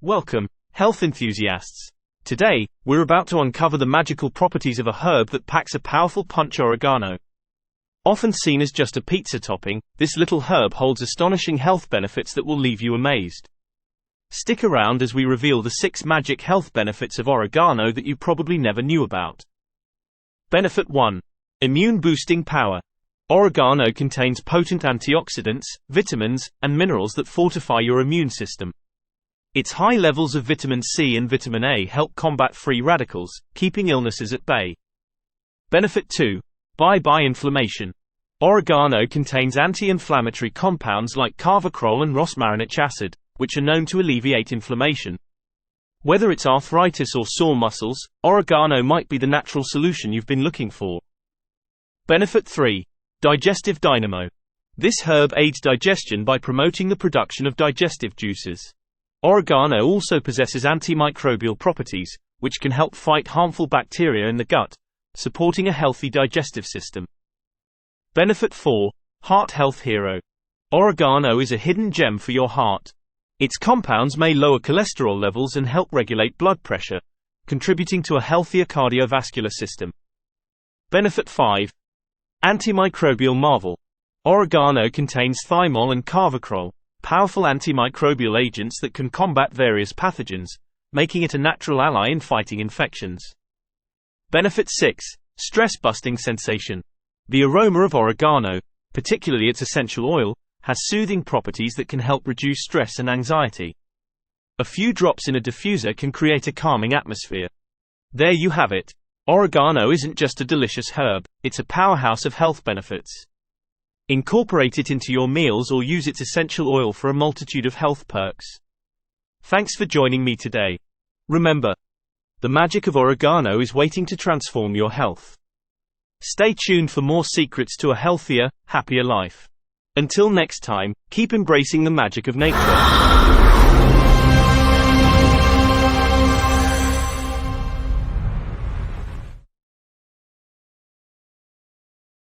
Welcome, health enthusiasts. Today, we're about to uncover the magical properties of a herb that packs a powerful punch: oregano. Often seen as just a pizza topping, this little herb holds astonishing health benefits that will leave you amazed. Stick around as we reveal the 6 magic health benefits of oregano that you probably never knew about. Benefit 1. Immune boosting power. Oregano contains potent antioxidants, vitamins, and minerals that fortify your immune system. Its high levels of vitamin C and vitamin A help combat free radicals, keeping illnesses at bay. Benefit 2. Bye-bye inflammation. Oregano contains anti-inflammatory compounds like carvacrol and rosmarinic acid, which are known to alleviate inflammation. Whether it's arthritis or sore muscles, oregano might be the natural solution you've been looking for. Benefit 3. Digestive dynamo. This herb aids digestion by promoting the production of digestive juices. Oregano also possesses antimicrobial properties, which can help fight harmful bacteria in the gut, supporting a healthy digestive system. Benefit 4. Heart health hero. Oregano is a hidden gem for your heart. Its compounds may lower cholesterol levels and help regulate blood pressure, contributing to a healthier cardiovascular system. Benefit 5. Antimicrobial marvel. Oregano contains thymol and carvacrol, powerful antimicrobial agents that can combat various pathogens, making it a natural ally in fighting infections. Benefit 6. Stress-busting sensation. The aroma of oregano, particularly its essential oil, has soothing properties that can help reduce stress and anxiety. A few drops in a diffuser can create a calming atmosphere. There you have it. Oregano isn't just a delicious herb, it's a powerhouse of health benefits. Incorporate it into your meals or use its essential oil for a multitude of health perks. Thanks for joining me today. Remember, the magic of oregano is waiting to transform your health. Stay tuned for more secrets to a healthier, happier life. Until next time, keep embracing the magic of nature.